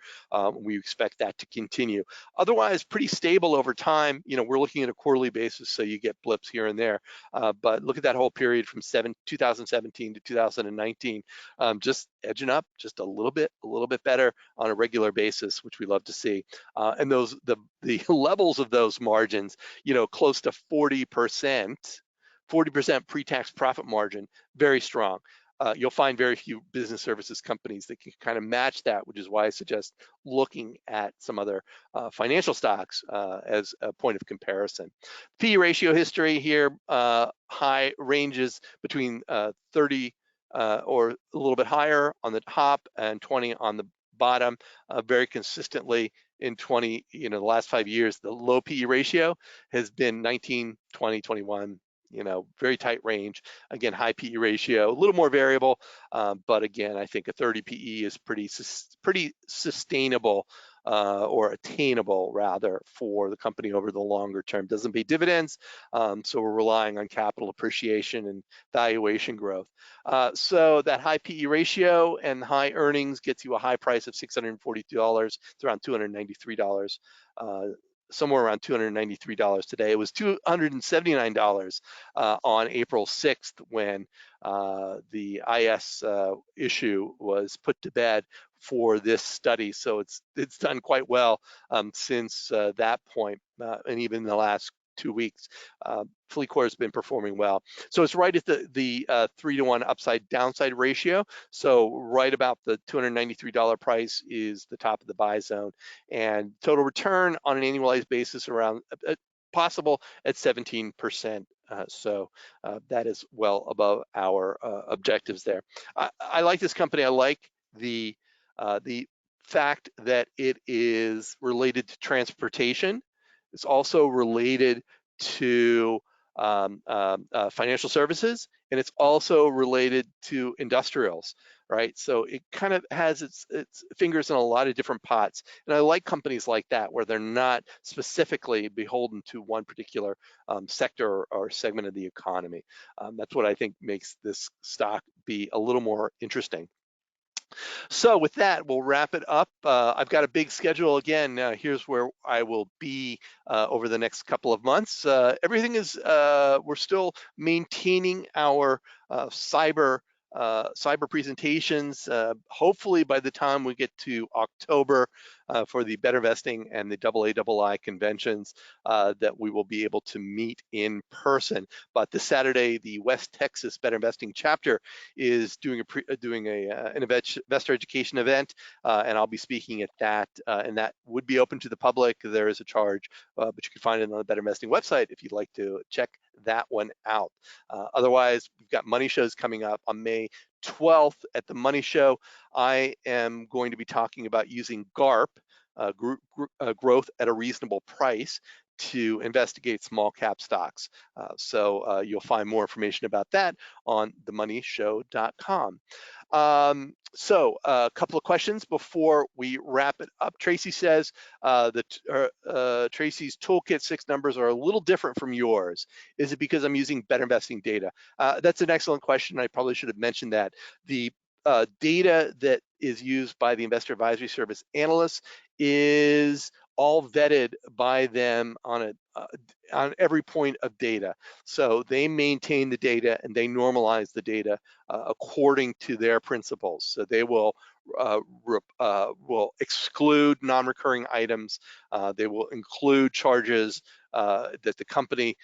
We expect that to continue. Otherwise, pretty stable over time. You know, we're looking at a quarterly basis, so you get blips here and there. But look at that whole period from 2017 to 2019, just edging up just a little bit better on a regular basis, which we love to see. And the levels of those margins, you know, close to 40% pre-tax profit margin, very strong. You'll find very few business services companies that can kind of match that, which is why I suggest looking at some other financial stocks as a point of comparison. P/E ratio history here, high ranges between 30 or a little bit higher on the top and 20 on the bottom, very consistently in the last 5 years. The low P/E ratio has been 19, 20, 21, you know, very tight range. Again, high P/E ratio, a little more variable, but again, I think a 30 P/E is pretty sustainable or attainable rather for the company over the longer term. Doesn't pay dividends, so we're relying on capital appreciation and valuation growth. So that high P/E ratio and high earnings gets you a high price of $642. It's around $293. Somewhere around $293 today. It was $279 on April 6th when the IS issue was put to bed for this study. So it's done quite well since that point, and even in the last 2 weeks. FleetCor has been performing well. So it's right at the 3-to-1 upside downside ratio. So right about the $293 price is the top of the buy zone, and total return on an annualized basis around possible at 17%. So that is well above our objectives there. I like this company. I like the fact that it is related to transportation. It's also related to financial services, and it's also related to industrials, right? So it kind of has its fingers in a lot of different pots. And I like companies like that, where they're not specifically beholden to one particular sector or segment of the economy. That's what I think makes this stock be a little more interesting. So with that, we'll wrap it up. I've got a big schedule again. Here's where I will be over the next couple of months. Everything is, we're still maintaining our cyber presentations. Hopefully by the time we get to October for the Better Investing and the AAI conventions, that we will be able to meet in person. But this Saturday, the West Texas Better Investing chapter is doing an investor education event, and I'll be speaking at that, and that would be open to the public. There is a charge, but you can find it on the Better Investing website if you'd like to check that one out. Otherwise, we've got money shows coming up on May 12th. At the Money Show, I am going to be talking about using GARP, growth at a reasonable price, to investigate small cap stocks. So you'll find more information about that on themoneyshow.com. So a couple of questions before we wrap it up. Tracy says that Tracy's Toolkit 6 numbers are a little different from yours. Is it because I'm using Better Investing data? That's an excellent question. I probably should have mentioned that. The data that is used by the investor advisory service Analyst is all vetted by them on every point of data. So they maintain the data and they normalize the data according to their principles. So they will exclude non-recurring items. They will include charges that the company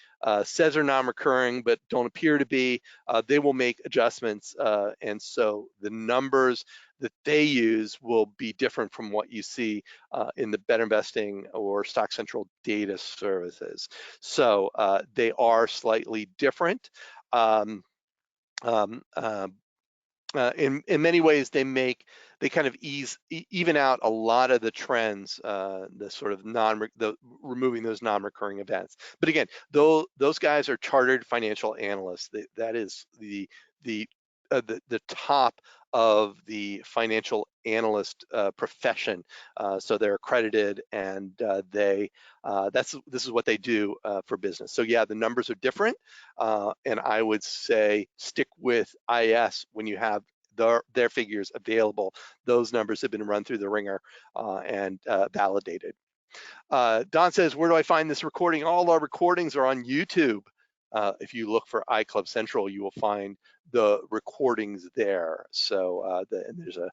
says are non-recurring but don't appear to be. They will make adjustments, and so the numbers that they use will be different from what you see in the Better Investing or StockCentral data services. So they are slightly different. Um, in many ways, they kind of even out a lot of the trends, the sort of removing those non-recurring events. But again, those guys are chartered financial analysts. That is the top of the financial analyst profession. So they're accredited, and this is what they do for business. So yeah, the numbers are different, and I would say stick with IS when you have their figures available. Those numbers have been run through the ringer and validated. Don says, where do I find this recording? All our recordings are on YouTube. If you look for ICLUBcentral, you will find the recordings there. So and there's a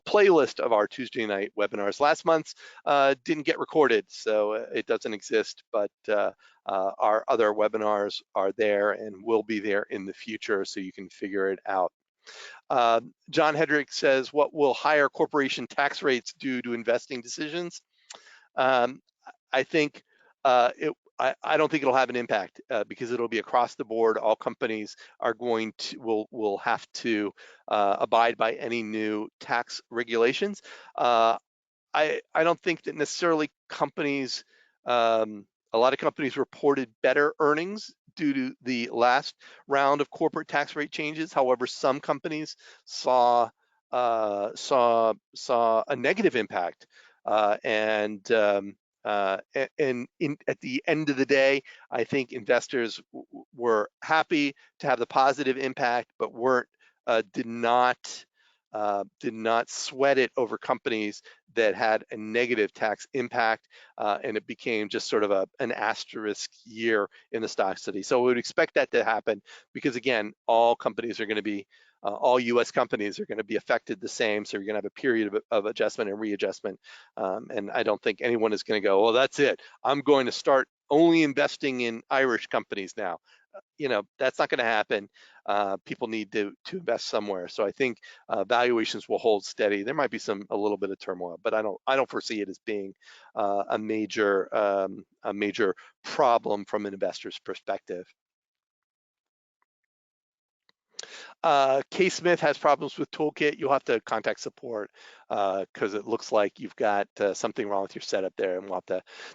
playlist of our Tuesday night webinars. Last month's didn't get recorded, so it doesn't exist, but our other webinars are there and will be there in the future, so you can figure it out. John Hedrick says, what will higher corporation tax rates do to investing decisions? I think I don't think it'll have an impact because it'll be across the board. All companies are going to will have to abide by any new tax regulations. I don't think that necessarily companies, a lot of companies reported better earnings due to the last round of corporate tax rate changes. However, some companies saw a negative impact, and at the end of the day, I think investors were happy to have the positive impact, but did not sweat it over companies that had a negative tax impact, and it became just sort of an asterisk year in the stock study. So we would expect that to happen because, again, all companies are going to be, all US companies are going to be affected the same. So you're going to have a period of adjustment and readjustment. And I don't think anyone is going to go, well, that's it, I'm going to start only investing in Irish companies now. That's not going to happen. People need to invest somewhere. So I think valuations will hold steady. There might be a little bit of turmoil, but I don't foresee it as being a major problem from an investor's perspective. K Smith has problems with Toolkit. You'll have to contact support because it looks like you've got something wrong with your setup there, and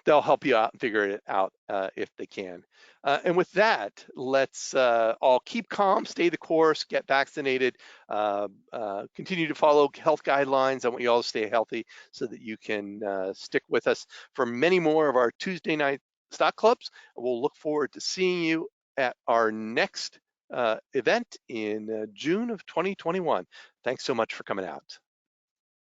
they'll help you out and figure it out if they can. And with that, let's all keep calm, stay the course, get vaccinated, continue to follow health guidelines. I want you all to stay healthy so that you can stick with us for many more of our Tuesday night stock clubs. We'll look forward to seeing you at our next event in June of 2021. Thanks so much for coming out.